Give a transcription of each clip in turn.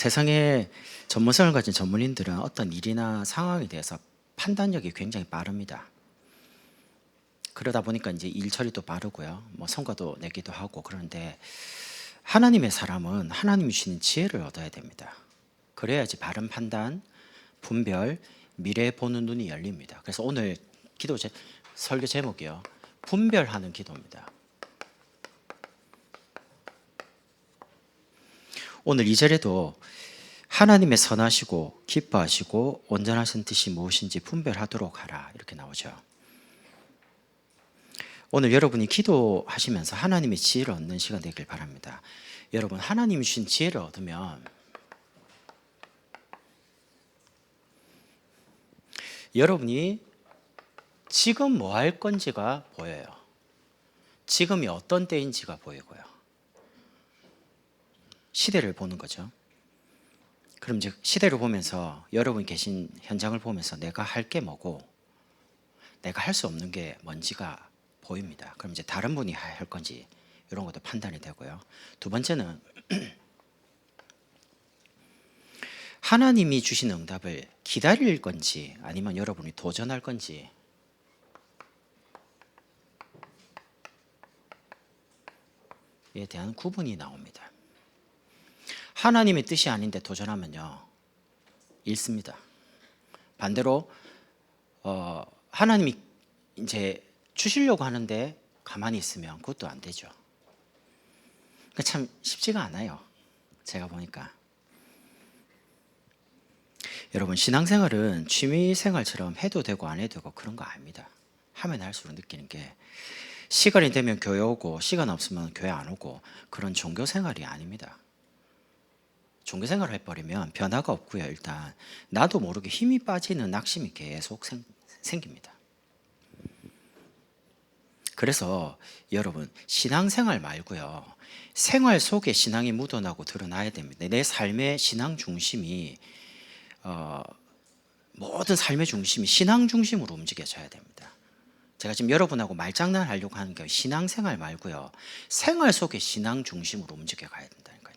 세상에 전문성을 가진 전문인들은 어떤 일이나 상황에 대해서 판단력이 굉장히 빠릅니다. 그러다 보니까 이제 일 처리도 빠르고요. 성과도 내기도 하고. 그런데 하나님의 사람은 하나님이 주시는 지혜를 얻어야 됩니다. 그래야지 바른 판단, 분별, 미래 보는 눈이 열립니다. 그래서 오늘 설교 제목이요, 분별하는 기도입니다. 오늘 2절에도 하나님의 선하시고 기뻐하시고 온전하신 뜻이 무엇인지 분별하도록 하라, 이렇게 나오죠. 오늘 여러분이 기도하시면서 하나님의 지혜를 얻는 시간 되길 바랍니다. 여러분, 하나님이 주신 지혜를 얻으면 여러분이 지금 뭐 할 건지가 보여요. 지금이 어떤 때인지가 보이고요. 시대를 보는 거죠. 그럼 이제 시대를 보면서, 여러분이 계신 현장을 보면서 내가 할 게 뭐고 내가 할 수 없는 게 뭔지가 보입니다. 그럼 이제 다른 분이 할 건지 이런 것도 판단이 되고요. 두 번째는 하나님이 주신 응답을 기다릴 건지 아니면 여러분이 도전할 건지에 대한 구분이 나옵니다. 하나님의 뜻이 아닌데 도전하면요, 잃습니다. 반대로 하나님이 이제 주시려고 하는데 가만히 있으면 그것도 안 되죠. 그러니까 참 쉽지가 않아요, 제가 보니까. 여러분, 신앙생활은 취미생활처럼 해도 되고 안 해도 되고 그런 거 아닙니다. 하면 할수록 느끼는 게, 시간이 되면 교회 오고 시간 없으면 교회 안 오고 그런 종교생활이 아닙니다. 종교생활을 해버리면 변화가 없고요. 일단 나도 모르게 힘이 빠지는 낙심이 계속 생깁니다. 그래서 여러분, 신앙생활 말고요, 생활 속에 신앙이 묻어나고 드러나야 됩니다. 내 삶의 신앙 중심이 모든 삶의 중심이 신앙 중심으로 움직여져야 됩니다. 제가 지금 여러분하고 말장난 하려고 하는 게 신앙생활 말고요, 생활 속에 신앙 중심으로 움직여 가야 된다니까요.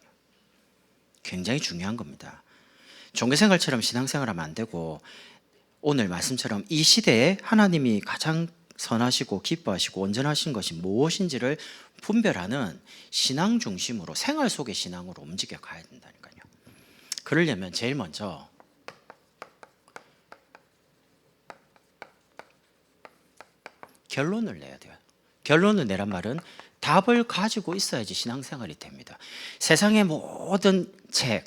굉장히 중요한 겁니다. 종교생활처럼 신앙생활하면 안 되고, 오늘 말씀처럼 이 시대에 하나님이 가장 선하시고 기뻐하시고 온전하신 것이 무엇인지를 분별하는 신앙 중심으로, 생활 속의 신앙으로 움직여 가야 된다니까요. 그러려면 제일 먼저 결론을 내야 돼요. 결론을 내란 말은 답을 가지고 있어야지 신앙생활이 됩니다. 세상의 모든 책,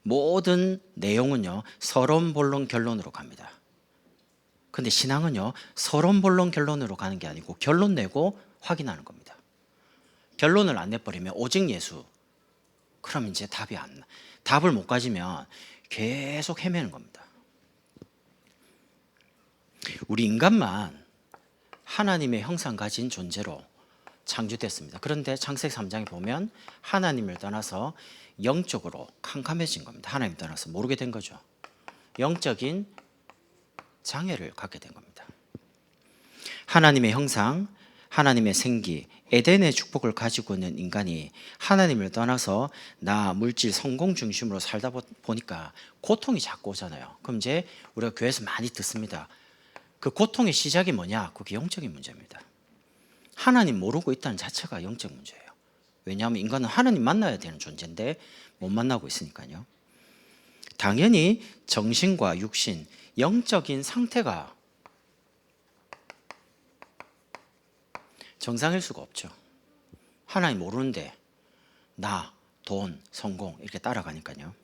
모든 내용은요, 서론, 본론, 결론으로 갑니다. 근데 신앙은요, 서론, 본론, 결론으로 가는 게 아니고 결론 내고 확인하는 겁니다. 결론을 안 내버리면 오직 예수, 그럼 이제 답을 못 가지면 계속 헤매는 겁니다. 우리 인간만 하나님의 형상 가진 존재로 창조됐습니다. 그런데 창세기 3장에 보면 하나님을 떠나서 영적으로 캄캄해진 겁니다. 하나님 떠나서 모르게 된 거죠. 영적인 장애를 갖게 된 겁니다. 하나님의 형상, 하나님의 생기, 에덴의 축복을 가지고 있는 인간이 하나님을 떠나서 나, 물질, 성공 중심으로 살다 보니까 고통이 자꾸 오잖아요. 그럼 이제 우리가 교회에서 많이 듣습니다. 그 고통의 시작이 뭐냐? 그게 영적인 문제입니다. 하나님 모르고 있다는 자체가 영적 문제예요. 왜냐하면 인간은 하나님 만나야 되는 존재인데 못 만나고 있으니까요. 당연히 정신과 육신, 영적인 상태가 정상일 수가 없죠. 하나님 모르는데 나, 돈, 성공 이렇게 따라가니까요.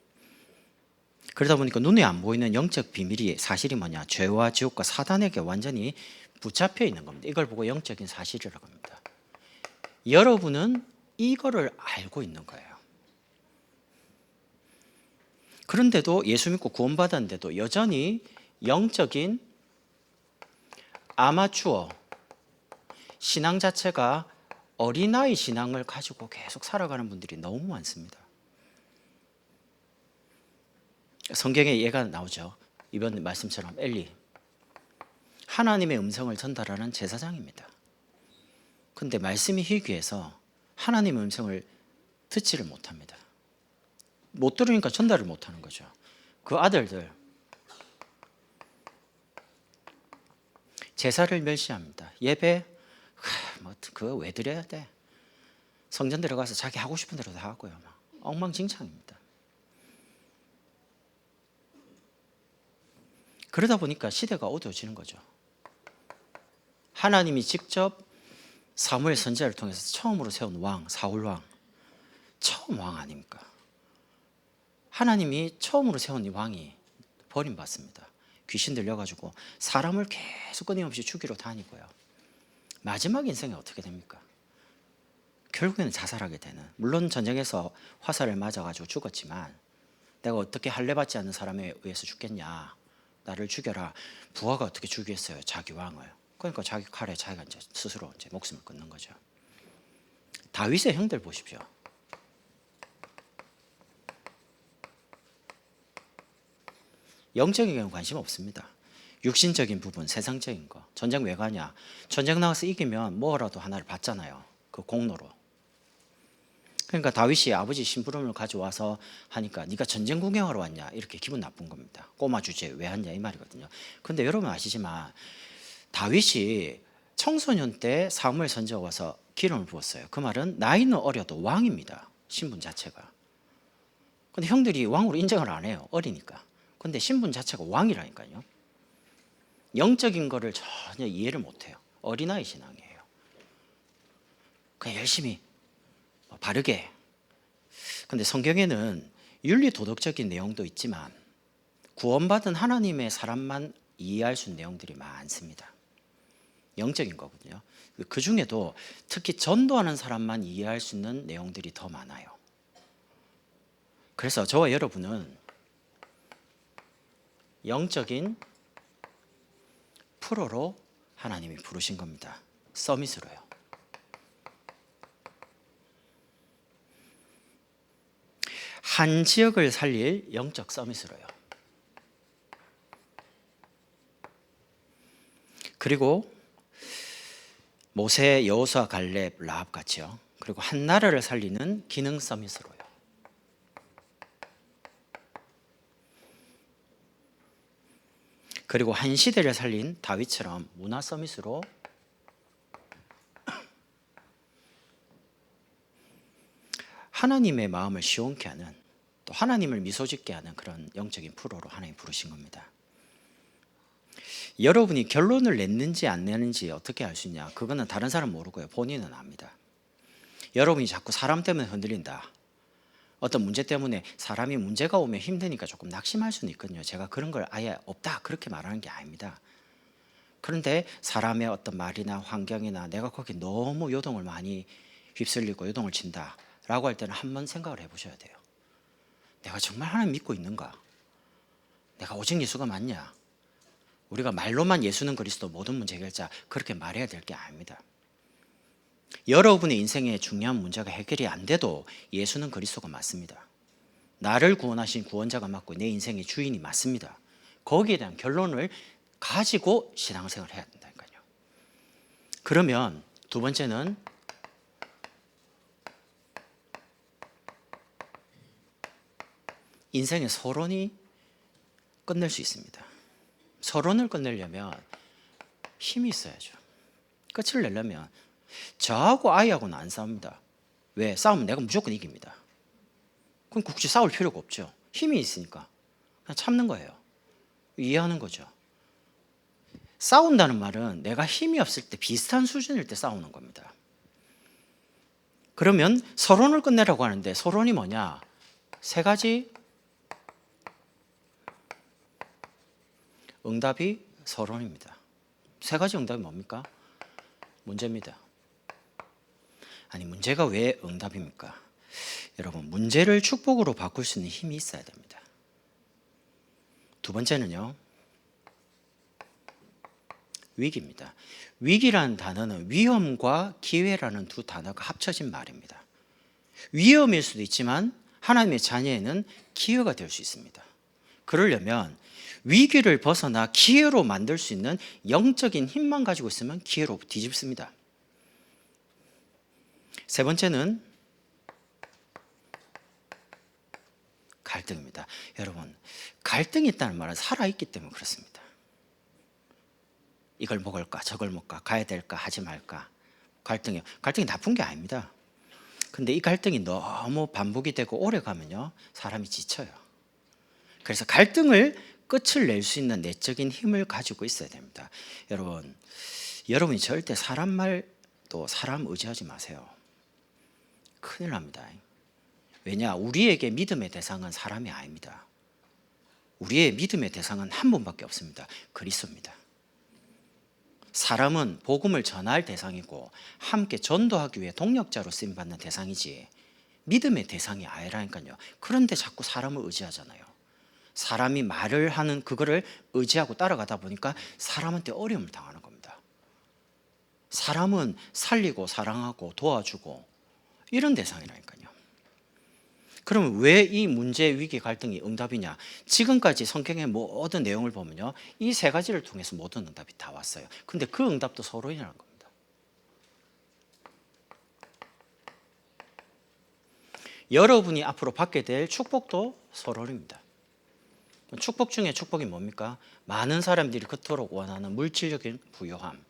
그러다 보니까 눈에 안 보이는 영적 비밀이, 사실이 뭐냐? 죄와 지옥과 사단에게 완전히 붙잡혀 있는 겁니다. 이걸 보고 영적인 사실이라고 합니다. 여러분은 이거를 알고 있는 거예요. 그런데도 예수 믿고 구원받았는데도 여전히 영적인 아마추어 신앙 자체가 어린아이 신앙을 가지고 계속 살아가는 분들이 너무 많습니다. 성경에 얘가 나오죠. 이번 말씀처럼 엘리, 하나님의 음성을 전달하는 제사장입니다. 근데 말씀이 희귀해서 하나님의 음성을 듣지를 못합니다. 못 들으니까 전달을 못 하는 거죠. 그 아들들 제사를 멸시합니다. 예배 그거 왜 드려야 돼? 성전 들어가서 자기 하고 싶은 대로 다 하고요. 막 엉망진창입니다. 그러다 보니까 시대가 어두워지는 거죠. 하나님이 직접 사무엘 선지자를 통해서 처음으로 세운 왕 사울 왕, 처음 왕 아닙니까? 하나님이 처음으로 세운 이 왕이 버림받습니다. 귀신 들려가지고 사람을 계속 끊임없이 죽이러 다니고요. 마지막 인생이 어떻게 됩니까? 결국에는 자살하게 되는, 물론 전쟁에서 화살을 맞아가지고 죽었지만 내가 어떻게 할례 받지 않는 사람에 의해서 죽겠냐, 나를 죽여라. 부하가 어떻게 죽이겠어요, 자기 왕을. 그러니까 자기 칼에 자기가 이제 스스로 이제 목숨을 끊는 거죠. 다윗의 형들 보십시오. 영적인 경우 관심 없습니다. 육신적인 부분, 세상적인 거. 전쟁 왜 가냐? 전쟁 나가서 이기면 뭐라도 하나를 받잖아요. 그 공로로. 그러니까 다윗이 아버지 심부름을 가져와서 하니까 네가 전쟁 구경하러 왔냐, 이렇게 기분 나쁜 겁니다. 꼬마 주제 왜 왔냐 이 말이거든요. 그런데 여러분 아시지만 다윗이 청소년 때 사무엘 선지자가 와서 기름을 부었어요. 그 말은 나이는 어려도 왕입니다. 신분 자체가. 근데 형들이 왕으로 인정을 안 해요. 어리니까. 근데 신분 자체가 왕이라니까요. 영적인 거를 전혀 이해를 못 해요. 어린아이 신앙이에요. 그냥 열심히 바르게. 근데 성경에는 윤리 도덕적인 내용도 있지만 구원받은 하나님의 사람만 이해할 수 있는 내용들이 많습니다. 영적인 거거든요. 그 중에도 특히 전도하는 사람만 이해할 수 있는 내용들이 더 많아요. 그래서 저와 여러분은 영적인 프로로 하나님이 부르신 겁니다. 서밋으로요. 한 지역을 살릴 영적 서밋으로요. 그리고 모세, 여호수아, 갈렙, 라합 같이요. 그리고 한 나라를 살리는 기능 서밋으로요. 그리고 한 시대를 살린 다윗처럼 문화 서밋으로 하나님의 마음을 시원케 하는, 또 하나님을 미소짓게 하는 그런 영적인 프로로 하나님 부르신 겁니다. 여러분이 결론을 냈는지 안 내는지 어떻게 알 수 있냐? 그거는 다른 사람 모르고요. 본인은 압니다. 여러분이 자꾸 사람 때문에 흔들린다, 어떤 문제 때문에 사람이 문제가 오면 힘드니까 조금 낙심할 수는 있거든요. 제가 그런 걸 아예 없다 그렇게 말하는 게 아닙니다. 그런데 사람의 어떤 말이나 환경이나 내가 거기 너무 요동을 많이 휩쓸리고 요동을 친다 라고 할 때는 한번 생각을 해보셔야 돼요. 내가 정말 하나님 믿고 있는가? 내가 오직 예수가 맞냐? 우리가 말로만 예수는 그리스도 모든 문제 해결자 그렇게 말해야 될 게 아닙니다. 여러분의 인생에 중요한 문제가 해결이 안 돼도 예수는 그리스도가 맞습니다. 나를 구원하신 구원자가 맞고 내 인생의 주인이 맞습니다. 거기에 대한 결론을 가지고 신앙생활을 해야 된다니까요. 그러면 두 번째는 인생의 서론이 끝낼 수 있습니다. 서론을 끝내려면 힘이 있어야죠. 끝을 내려면 저하고 아이하고는 안 싸웁니다. 왜? 싸우면 내가 무조건 이깁니다. 그럼 굳이 싸울 필요가 없죠. 힘이 있으니까 그냥 참는 거예요. 이해하는 거죠. 싸운다는 말은 내가 힘이 없을 때 비슷한 수준일 때 싸우는 겁니다. 그러면 서론을 끝내라고 하는데 서론이 뭐냐? 세 가지 응답이 서론입니다. 세 가지 응답이 뭡니까? 문제입니다. 아니, 문제가 왜 응답입니까? 여러분, 문제를 축복으로 바꿀 수 있는 힘이 있어야 됩니다. 두 번째는요, 위기입니다. 위기라는 단어는 위험과 기회라는 두 단어가 합쳐진 말입니다. 위험일 수도 있지만 하나님의 자녀에는 기회가 될 수 있습니다. 그러려면 위기를 벗어나 기회로 만들 수 있는 영적인 힘만 가지고 있으면 기회로 뒤집습니다. 세 번째는 갈등입니다. 여러분, 갈등이 있다는 말은 살아있기 때문에 그렇습니다. 이걸 먹을까 저걸 먹을까, 가야 될까 하지 말까. 갈등이 나쁜 게 아닙니다. 근데 이 갈등이 너무 반복이 되고 오래 가면요, 사람이 지쳐요. 그래서 갈등을 끝을 낼 수 있는 내적인 힘을 가지고 있어야 됩니다. 여러분이 절대 사람 말도 사람 의지하지 마세요. 큰일 납니다. 왜냐? 우리에게 믿음의 대상은 사람이 아닙니다. 우리의 믿음의 대상은 한 분밖에 없습니다. 그리스도입니다. 사람은 복음을 전할 대상이고 함께 전도하기 위해 동력자로 쓰임받는 대상이지 믿음의 대상이 아니라니까요. 그런데 자꾸 사람을 의지하잖아요. 사람이 말을 하는 그거를 의지하고 따라가다 보니까 사람한테 어려움을 당하는 겁니다. 사람은 살리고 사랑하고 도와주고 이런 대상이라니까요. 그러면 왜 이 문제, 위기, 갈등이 응답이냐? 지금까지 성경의 모든 내용을 보면요, 이 세 가지를 통해서 모든 응답이 다 왔어요. 근데 그 응답도 서론이라는 겁니다. 여러분이 앞으로 받게 될 축복도 서론입니다. 축복 중에 축복이 뭡니까? 많은 사람들이 그토록 원하는 물질적인 부요함.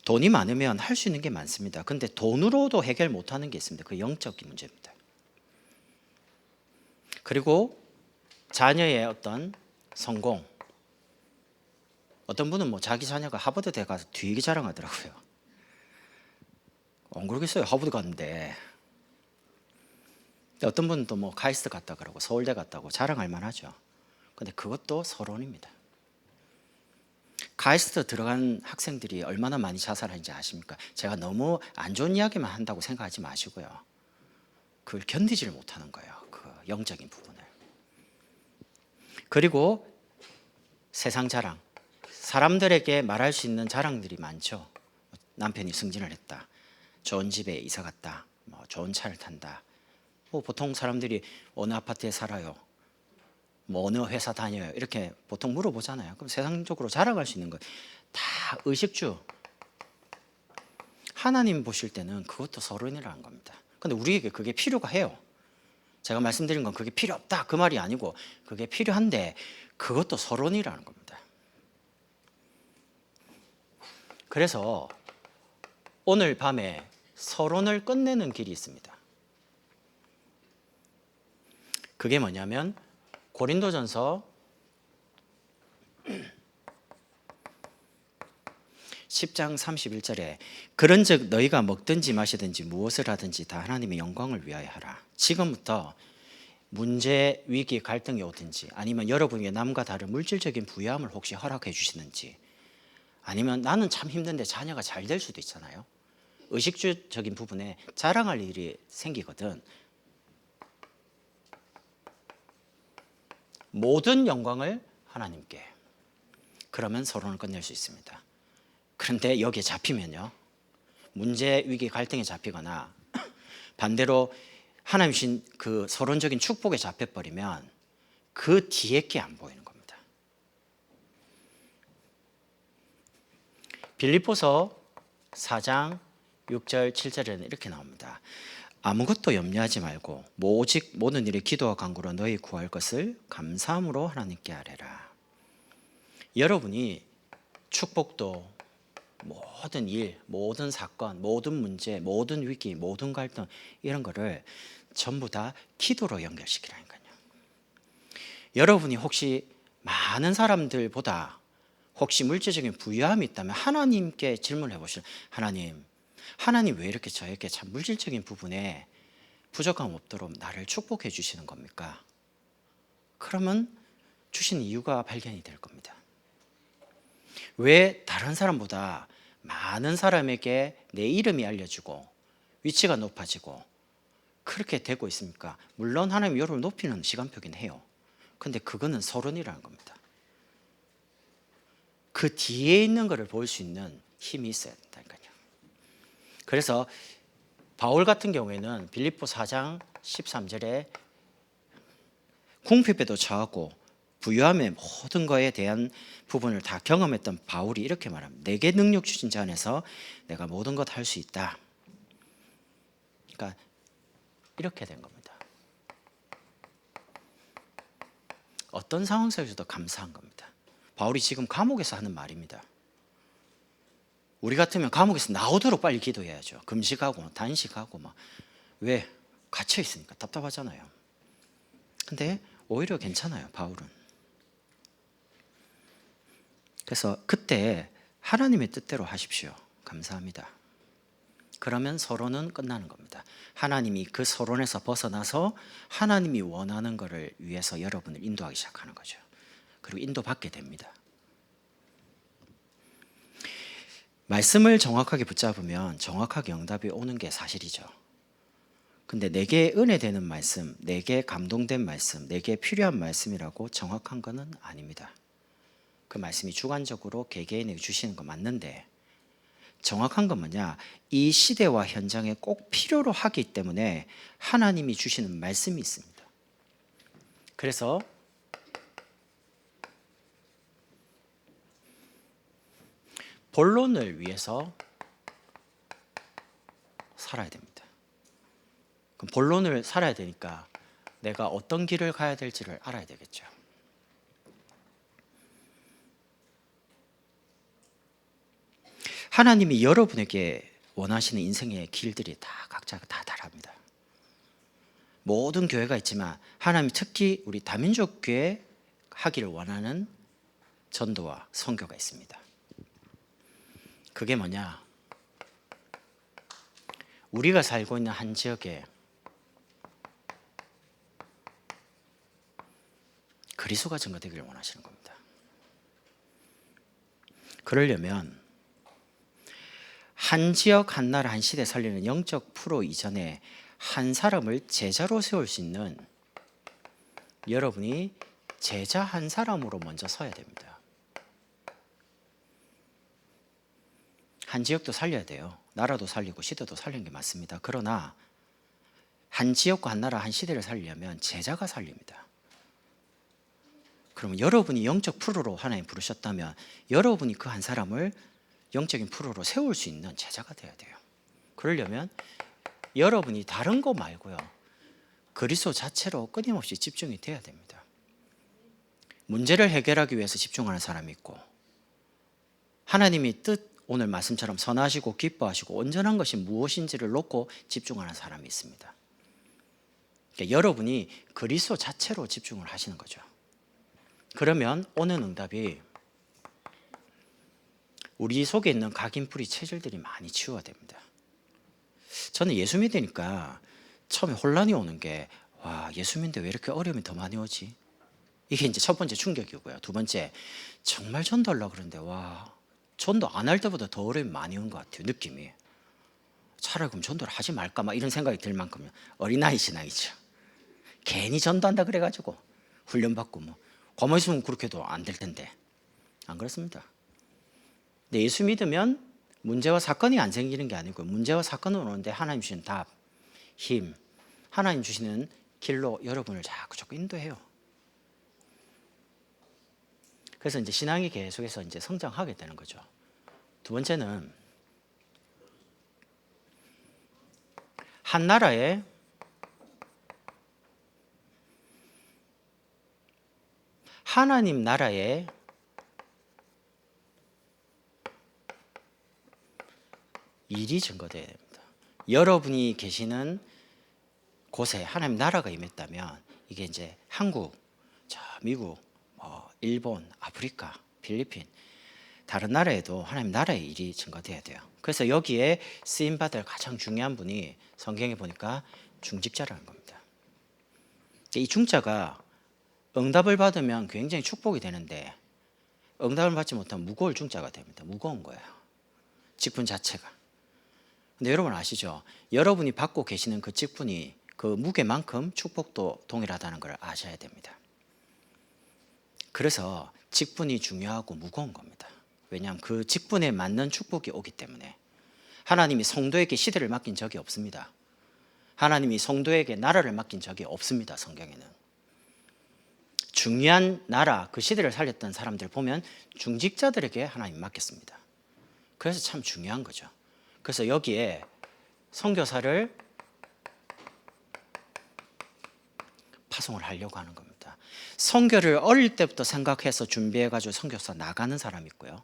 돈이 많으면 할 수 있는 게 많습니다. 근데 돈으로도 해결 못하는 게 있습니다. 그 영적인 문제입니다. 그리고 자녀의 어떤 성공. 어떤 분은 자기 자녀가 하버드대 가서 되게 자랑하더라고요. 안 그러겠어요. 하버드 갔는데. 어떤 분은 또 카이스트 갔다 그러고 서울대 갔다고 자랑할 만하죠. 근데 그것도 서론입니다. 카이스트 들어간 학생들이 얼마나 많이 자살하는지 아십니까? 제가 너무 안 좋은 이야기만 한다고 생각하지 마시고요. 그걸 견디지를 못하는 거예요. 그 영적인 부분을. 그리고 세상 자랑. 사람들에게 말할 수 있는 자랑들이 많죠. 남편이 승진을 했다. 좋은 집에 이사 갔다. 좋은 차를 탄다. 보통 사람들이 어느 아파트에 살아요. 어느 회사 다녀요. 이렇게 보통 물어보잖아요. 그럼 세상적으로 자랑할 수 있는 거 다 의식주. 하나님 보실 때는 그것도 서론이라는 겁니다. 근데 우리에게 그게 필요가 해요. 제가 말씀드린 건 그게 필요 없다 그 말이 아니고 그게 필요한데 그것도 서론이라는 겁니다. 그래서 오늘 밤에 서론을 끝내는 길이 있습니다. 그게 뭐냐면 고린도전서 10장 31절에 그런즉 너희가 먹든지 마시든지 무엇을 하든지 다 하나님의 영광을 위하여 하라. 지금부터 문제, 위기, 갈등이 오든지 아니면 여러분에게 남과 다른 물질적인 부유함을 혹시 허락해 주시는지 아니면 나는 참 힘든데 자녀가 잘 될 수도 있잖아요. 의식주적인 부분에 자랑할 일이 생기거든. 모든 영광을 하나님께. 그러면 서론을 끝낼 수 있습니다. 그런데 여기에 잡히면요, 문제, 위기, 갈등에 잡히거나 반대로 하나님 주신 그 서론적인 축복에 잡혀버리면 그 뒤에 게 안 보이는 겁니다. 빌립보서 4장 6절 7절에는 이렇게 나옵니다. 아무것도 염려하지 말고 오직 모든 일에 기도와 간구로 너희 구할 것을 감사함으로 하나님께 아뢰라. 여러분이 축복도 모든 일, 모든 사건, 모든 문제, 모든 위기, 모든 갈등 이런 거를 전부 다 기도로 연결시키라니까요. 여러분이 혹시 많은 사람들보다 혹시 물질적인 부유함이 있다면 하나님께 질문해 보시라. 하나님 왜 이렇게 저에게 참 물질적인 부분에 부족함 없도록 나를 축복해 주시는 겁니까? 그러면 주신 이유가 발견이 될 겁니다. 왜 다른 사람보다 많은 사람에게 내 이름이 알려지고 위치가 높아지고 그렇게 되고 있습니까? 물론 하나님 여러분을 높이는 시간표긴 해요. 근데 그거는 서론이라는 겁니다. 그 뒤에 있는 것을 볼 수 있는 힘이 있어야 된다니까요. 그래서 바울 같은 경우에는 빌립보 4장 13절에 궁핍에도 처하고 부유함의 모든 것에 대한 부분을 다 경험했던 바울이 이렇게 말합니다. 내게 능력 주신 자 안에서 내가 모든 것 할 수 있다. 그러니까 이렇게 된 겁니다. 어떤 상황 속에서도 감사한 겁니다. 바울이 지금 감옥에서 하는 말입니다. 우리 같으면 감옥에서 나오도록 빨리 기도해야죠. 금식하고 단식하고 막. 왜? 갇혀 있으니까 답답하잖아요. 근데 오히려 괜찮아요, 바울은. 그래서 그때 하나님의 뜻대로 하십시오. 감사합니다. 그러면 서론은 끝나는 겁니다. 하나님이 그 서론에서 벗어나서 하나님이 원하는 것을 위해서 여러분을 인도하기 시작하는 거죠. 그리고 인도받게 됩니다. 말씀을 정확하게 붙잡으면 정확하게 응답이 오는 게 사실이죠. 근데 내게 은혜 되는 말씀, 내게 감동된 말씀, 내게 필요한 말씀이라고 정확한 것은 아닙니다. 그 말씀이 주관적으로 개개인에게 주시는 거 맞는데 정확한 건 뭐냐? 이 시대와 현장에 꼭 필요로 하기 때문에 하나님이 주시는 말씀이 있습니다. 그래서 본론을 위해서 살아야 됩니다. 그럼 본론을 살아야 되니까 내가 어떤 길을 가야 될지를 알아야 되겠죠. 하나님이 여러분에게 원하시는 인생의 길들이 다 각자 다 다릅니다. 모든 교회가 있지만 하나님이 특히 우리 다민족 교회 하기를 원하는 전도와 선교가 있습니다. 그게 뭐냐? 우리가 살고 있는 한 지역에 그리스도가 증거되기를 원하시는 겁니다. 그러려면 한 지역, 한 나라, 한 시대 살리는 영적 프로 이전에 한 사람을 제자로 세울 수 있는 여러분이 제자 한 사람으로 먼저 서야 됩니다. 한 지역도 살려야 돼요. 나라도 살리고 시대도 살리는 게 맞습니다. 그러나 한 지역과 한 나라, 한 시대를 살리려면 제자가 살립니다. 그러면 여러분이 영적 프로로 하나님 부르셨다면 여러분이 그 한 사람을 영적인 프로로 세울 수 있는 제자가 돼야 돼요. 그러려면 여러분이 다른 거 말고요, 그리스도 자체로 끊임없이 집중이 돼야 됩니다. 문제를 해결하기 위해서 집중하는 사람이 있고, 하나님이 뜻, 오늘 말씀처럼 선하시고 기뻐하시고 온전한 것이 무엇인지를 놓고 집중하는 사람이 있습니다. 그러니까 여러분이 그리스도 자체로 집중을 하시는 거죠. 그러면 오는 응답이 우리 속에 있는 각인뿌리 체질들이 많이 치유가 됩니다. 저는 예수 믿으니까 처음에 혼란이 오는 게, 와, 예수 믿는데 왜 이렇게 어려움이 더 많이 오지? 이게 이제 첫 번째 충격이고요. 두 번째, 정말 전도하려고 그러는데, 와, 전도 안 할 때보다 더 어려움이 많이 온 것 같아요. 느낌이. 차라리 그럼 전도를 하지 말까 막 이런 생각이 들 만큼 어린아이 신앙이죠. 괜히 전도한다 그래가지고 훈련받고 뭐 가만히 있으면 그렇게도 안 될 텐데. 안 그렇습니다. 근데 예수 믿으면 문제와 사건이 안 생기는 게 아니고 문제와 사건은 오는데 하나님 주시는 답, 힘, 하나님 주시는 길로 여러분을 자꾸 인도해요. 그래서 이제 신앙이 계속해서 이제 성장하게 되는 거죠. 두 번째는 한 나라에 하나님 나라에 일이 증거되어야 됩니다. 여러분이 계시는 곳에 하나님 나라가 임했다면 이게 이제 한국, 미국, 일본, 아프리카, 필리핀 다른 나라에도 하나님 나라의 일이 증거되어야 돼요. 그래서 여기에 쓰임받을 가장 중요한 분이 성경에 보니까 중직자라는 겁니다. 이 중자가 응답을 받으면 굉장히 축복이 되는데 응답을 받지 못하면 무거울 중자가 됩니다. 무거운 거예요. 직분 자체가. 근데 여러분 아시죠? 여러분이 받고 계시는 그 직분이 그 무게만큼 축복도 동일하다는 걸 아셔야 됩니다. 그래서 직분이 중요하고 무거운 겁니다. 왜냐하면 그 직분에 맞는 축복이 오기 때문에. 하나님이 성도에게 시대를 맡긴 적이 없습니다. 하나님이 성도에게 나라를 맡긴 적이 없습니다. 성경에는. 중요한 나라, 그 시대를 살렸던 사람들 보면 중직자들에게 하나님 맡겼습니다. 그래서 참 중요한 거죠. 그래서 여기에 선교사를 파송을 하려고 하는 겁니다. 선교를 어릴 때부터 생각해서 준비해가지고 선교사 나가는 사람이 있고요.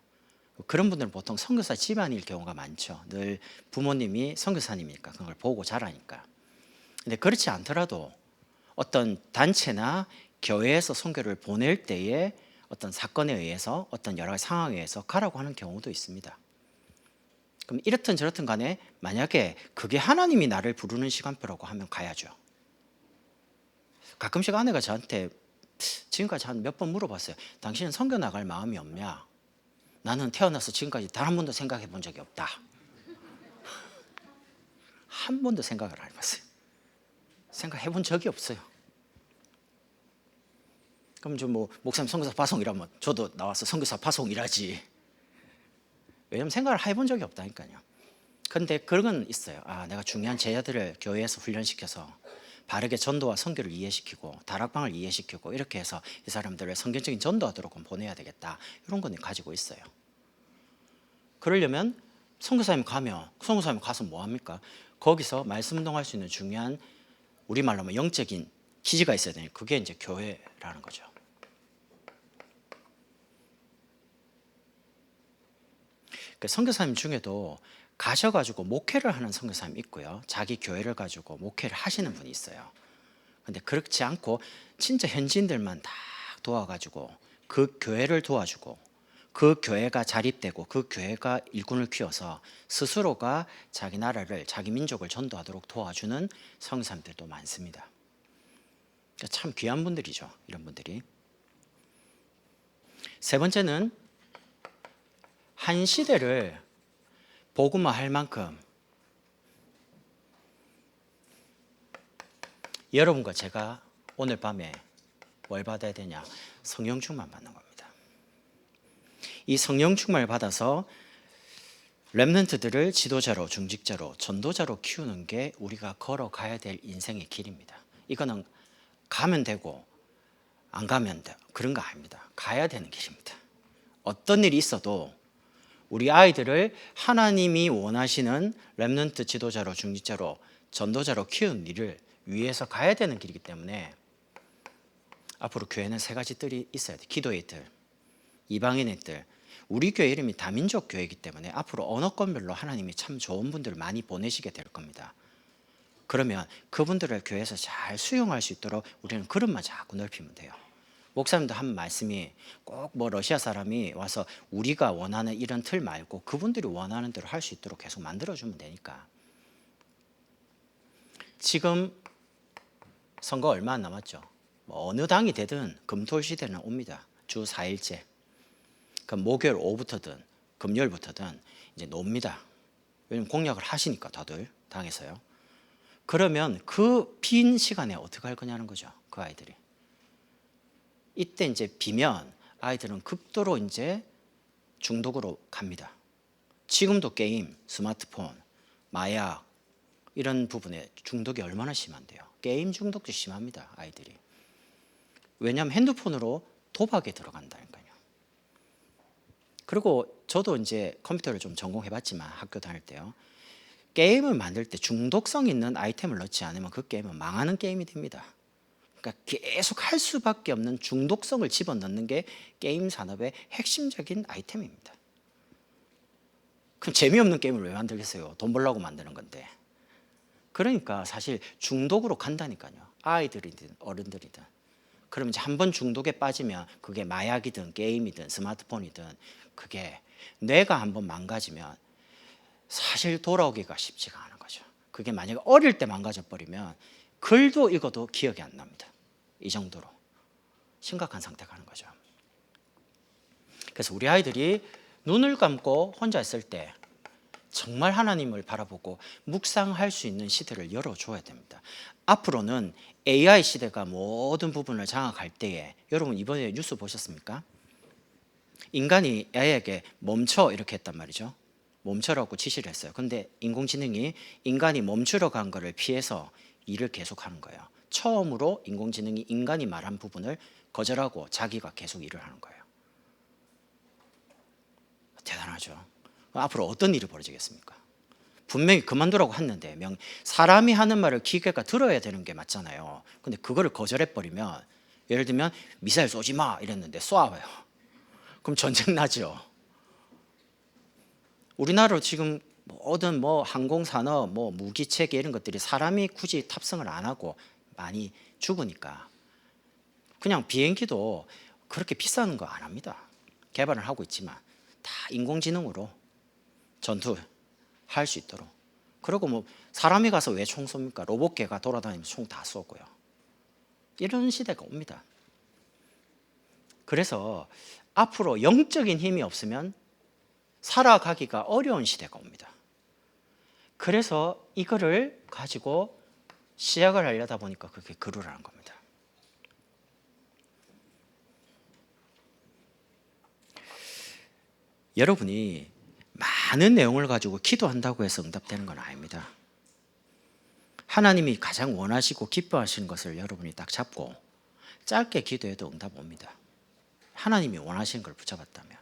그런 분들은 보통 선교사 집안일 경우가 많죠. 늘 부모님이 선교사님이니까 그걸 보고 자라니까. 근데 그렇지 않더라도 어떤 단체나 교회에서 선교를 보낼 때에 어떤 사건에 의해서 어떤 여러 가지 상황에 의해서 가라고 하는 경우도 있습니다. 그럼 이렇든 저렇든 간에 만약에 그게 하나님이 나를 부르는 시간표라고 하면 가야죠. 가끔씩 아내가 저한테 지금까지 한 몇 번 물어봤어요. 당신은 선교 나갈 마음이 없냐? 나는 태어나서 지금까지 단 한 번도 생각해 본 적이 없다. 한 번도 생각을 안 해봤어요. 생각해 본 적이 없어요. 그럼 좀 뭐 목사님 선교사 파송이라면 저도 나와서 선교사 파송 일하지. 왜냐면 생각을 해본 적이 없다니까요. 근데 그런 건 있어요. 내가 중요한 제자들을 교회에서 훈련시켜서 바르게 전도와 선교를 이해시키고 다락방을 이해시키고 이렇게 해서 이 사람들을 성경적인 전도하도록 보내야 되겠다. 이런 건 가지고 있어요. 그러려면 선교사님 가서 뭐 합니까? 거기서 말씀 운동할 수 있는 중요한 우리말로 하면 영적인 기지가 있어야 되니 그게 이제 교회라는 거죠. 그 선교사님 중에도 가셔가지고 목회를 하는 선교사님 있고요. 자기 교회를 가지고 목회를 하시는 분이 있어요. 근데 그렇지 않고 진짜 현지인들만 다 도와가지고 그 교회를 도와주고 그 교회가 자립되고 그 교회가 일꾼을 키워서 스스로가 자기 나라를 자기 민족을 전도하도록 도와주는 선교사님들도 많습니다. 참 귀한 분들이죠. 이런 분들이. 세 번째는 한 시대를 복음화할 만큼 여러분과 제가 오늘 밤에 뭘 받아야 되냐? 성령 충만 받는 겁니다. 이 성령 충만을 받아서 렘넌트들을 지도자로, 중직자로, 전도자로 키우는 게 우리가 걸어가야 될 인생의 길입니다. 이거는 가면 되고 안 가면 돼 그런 거 아닙니다. 가야 되는 길입니다. 어떤 일이 있어도 우리 아이들을 하나님이 원하시는 렘넌트 지도자로, 중직자로, 전도자로 키우는 일을 위해서 가야 되는 길이기 때문에 앞으로 교회는 세 가지 뜰이 있어야 돼요. 기도의 뜰, 이방인의 뜰. 우리 교회 이름이 다민족 교회이기 때문에 앞으로 언어권별로 하나님이 참 좋은 분들을 많이 보내시게 될 겁니다. 그러면 그분들을 교회에서 잘 수용할 수 있도록 우리는 그릇만 자꾸 넓히면 돼요. 목사님도 한 말씀이 꼭 뭐 러시아 사람이 와서 우리가 원하는 이런 틀 말고 그분들이 원하는 대로 할 수 있도록 계속 만들어주면 되니까. 지금 선거 얼마 안 남았죠. 뭐 어느 당이 되든 금토일 시대는 옵니다. 주 4일째. 그럼 목요일 오후부터든 금요일부터든 이제 놉니다. 왜냐면 공약을 하시니까 다들 당에서요. 그러면 그 빈 시간에 어떻게 할 거냐는 거죠. 그 아이들이. 이때 이제 비면 아이들은 극도로 이제 중독으로 갑니다. 지금도 게임, 스마트폰, 마약 이런 부분에 중독이 얼마나 심한데요. 게임 중독도 심합니다. 아이들이. 왜냐하면 핸드폰으로 도박에 들어간다니까요. 그리고 저도 이제 컴퓨터를 좀 전공해봤지만 학교 다닐 때요. 게임을 만들 때 중독성 있는 아이템을 넣지 않으면 그 게임은 망하는 게임이 됩니다. 그러니까 계속 할 수밖에 없는 중독성을 집어넣는 게 게임 산업의 핵심적인 아이템입니다. 그럼 재미없는 게임을 왜 만들겠어요? 돈 벌려고 만드는 건데. 그러니까 사실 중독으로 간다니까요. 아이들이든 어른들이든. 그럼 이제 한 번 중독에 빠지면 그게 마약이든 게임이든 스마트폰이든 그게 뇌가 한번 망가지면 사실 돌아오기가 쉽지가 않은 거죠. 그게 만약에 어릴 때 망가져 버리면 글도 읽어도 기억이 안 납니다. 이 정도로 심각한 상태가 하는 거죠. 그래서 우리 아이들이 눈을 감고 혼자 있을 때 정말 하나님을 바라보고 묵상할 수 있는 시대를 열어줘야 됩니다. 앞으로는 AI 시대가 모든 부분을 장악할 때에 여러분 이번에 뉴스 보셨습니까? 인간이 AI에게 멈춰 이렇게 했단 말이죠. 멈춰라고 지시를 했어요. 근데 인공지능이 인간이 멈추러 간 거를 피해서 일을 계속하는 거예요. 처음으로 인공지능이 인간이 말한 부분을 거절하고 자기가 계속 일을 하는 거예요. 대단하죠. 앞으로 어떤 일이 벌어지겠습니까? 분명히 그만두라고 했는데 사람이 하는 말을 기계가 들어야 되는 게 맞잖아요. 근데 그거를 거절해 버리면, 예를 들면 미사일 쏘지 마 이랬는데 쏴요. 그럼 전쟁 나죠. 우리나라로 지금 모든 항공산업, 무기체계 이런 것들이 사람이 굳이 탑승을 안 하고 많이 죽으니까 그냥 비행기도 그렇게 비싼 거 안 합니다. 개발을 하고 있지만 다 인공지능으로 전투할 수 있도록. 그리고 사람이 가서 왜 총 쏩니까? 로봇개가 돌아다니면서 총 다 쏘고요. 이런 시대가 옵니다. 그래서 앞으로 영적인 힘이 없으면 살아가기가 어려운 시대가 옵니다. 그래서 이거를 가지고 시작을 하려다 보니까 그게 그루라는 겁니다. 여러분이 많은 내용을 가지고 기도한다고 해서 응답되는 건 아닙니다. 하나님이 가장 원하시고 기뻐하시는 것을 여러분이 딱 잡고 짧게 기도해도 응답 옵니다. 하나님이 원하시는 걸 붙잡았다면.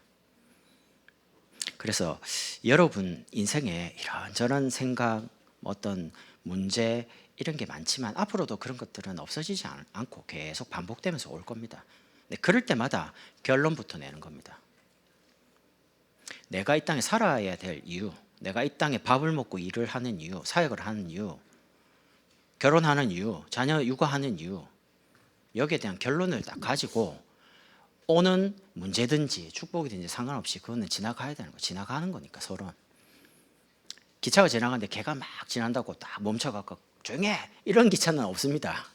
그래서 여러분 인생에 이런저런 생각, 어떤 문제 이런 게 많지만 앞으로도 그런 것들은 없어지지 않고 계속 반복되면서 올 겁니다. 근데 그럴 때마다 결론부터 내는 겁니다. 내가 이 땅에 살아야 될 이유, 내가 이 땅에 밥을 먹고 일을 하는 이유, 사역을 하는 이유, 결혼하는 이유, 자녀 육아하는 이유, 여기에 대한 결론을 딱 가지고 오는 문제든지 축복이든지 상관없이 그거는 지나가야 되는 거, 지나가는 거니까. 서로 기차가 지나가는데 개가 막 지난다고 딱 멈춰갖고 조용해 이런 기차는 없습니다.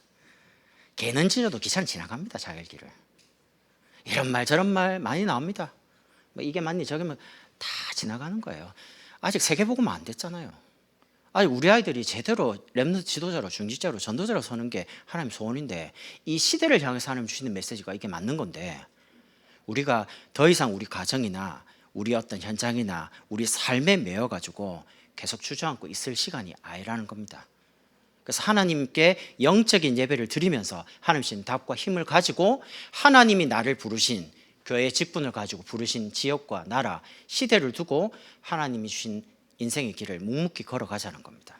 개는 짖어도 기차는 지나갑니다. 자기 길을. 이런 말 저런 말 많이 나옵니다. 이게 맞니 저게 다 지나가는 거예요. 아직 세계복음화 안 됐잖아요. 아니 우리 아이들이 제대로 렘넌트 지도자로, 중직자로, 전도자로 서는 게 하나님 소원인데, 이 시대를 향해서 하나님 주시는 메시지가 이게 맞는 건데, 우리가 더 이상 우리 가정이나 우리 어떤 현장이나 우리 삶에 매여 가지고 계속 주저앉고 있을 시간이 아니라는 겁니다. 그래서 하나님께 영적인 예배를 드리면서 하나님 주신 답과 힘을 가지고 하나님이 나를 부르신 교회의 직분을 가지고 부르신 지역과 나라, 시대를 두고 하나님이 주신 인생의 길을 묵묵히 걸어가자는 겁니다.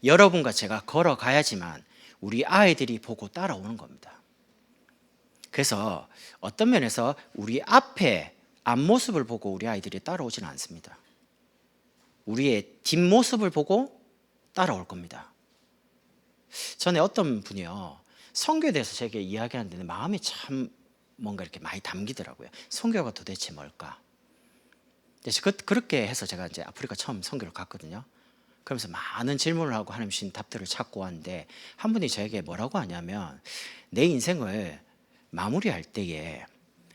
여러분과 제가 걸어가야지만 우리 아이들이 보고 따라오는 겁니다. 그래서 어떤 면에서 우리 앞에 앞모습을 보고 우리 아이들이 따라오지는 않습니다. 우리의 뒷모습을 보고 따라올 겁니다. 전에 어떤 분이요, 선교에 대해서 제게 이야기하는데 마음이 참 뭔가 이렇게 많이 담기더라고요. 선교가 도대체 뭘까? 그래서 그렇게 해서 제가 이제 아프리카 처음 선교를 갔거든요. 그러면서 많은 질문을 하고 하나님 주신 답들을 찾고 왔는데, 한 분이 저에게 뭐라고 하냐면, 내 인생을 마무리할 때에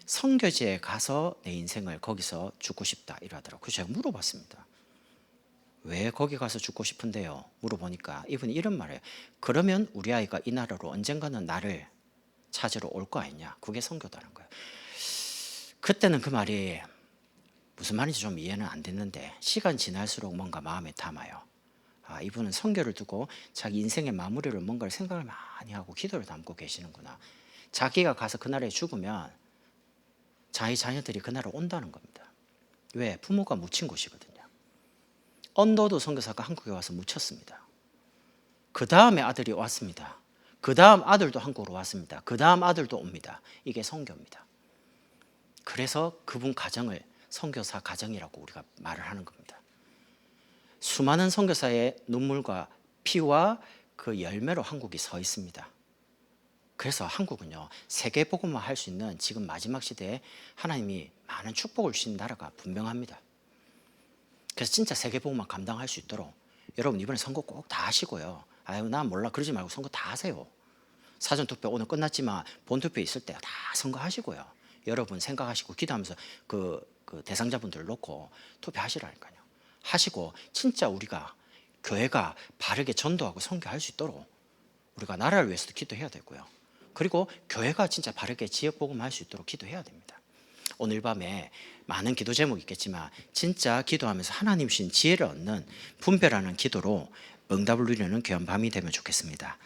선교지에 가서 내 인생을 거기서 죽고 싶다 이러더라고요. 그래서 제가 물어봤습니다. 왜 거기 가서 죽고 싶은데요? 물어보니까 이분이 이런 말이에요. 그러면 우리 아이가 이 나라로 언젠가는 나를 찾으러 올 거 아니냐. 그게 선교다는 거예요. 그때는 그 말이 무슨 말인지 좀 이해는 안 됐는데, 시간 지날수록 뭔가 마음에 담아요. 아, 이분은 선교를 두고 자기 인생의 마무리를 뭔가를 생각을 많이 하고 기도를 담고 계시는구나. 자기가 가서 그 나라에 죽으면 자기 자녀들이 그 나라로 온다는 겁니다. 왜? 부모가 묻힌 곳이거든요. 언더도 선교사가 한국에 와서 묻혔습니다. 그 다음에 아들이 왔습니다. 그 다음 아들도 한국으로 왔습니다. 그 다음 아들도 옵니다. 이게 선교입니다. 그래서 그분 가정을 선교사 가정이라고 우리가 말을 하는 겁니다. 수많은 선교사의 눈물과 피와 그 열매로 한국이 서 있습니다. 그래서 한국은요, 세계복음화 할 수 있는 지금 마지막 시대에 하나님이 많은 축복을 주신 나라가 분명합니다. 그래서 진짜 세계복음화 감당할 수 있도록 여러분 이번에 선거 꼭 다 하시고요. 아유 난 몰라 그러지 말고 선거 다 하세요. 사전투표 오늘 끝났지만 본투표 있을 때 다 선거하시고요. 여러분 생각하시고 기도하면서 그 대상자분들 놓고 투표하시라니까요. 하시고 진짜 우리가 교회가 바르게 전도하고 선교할 수 있도록 우리가 나라를 위해서도 기도해야 되고요. 그리고 교회가 진짜 바르게 지역복음할 수 있도록 기도해야 됩니다. 오늘 밤에 많은 기도 제목이 있겠지만 진짜 기도하면서 하나님 주신 지혜를 얻는 분별하는 기도로 응답을 누리는 귀한 밤이 되면 좋겠습니다.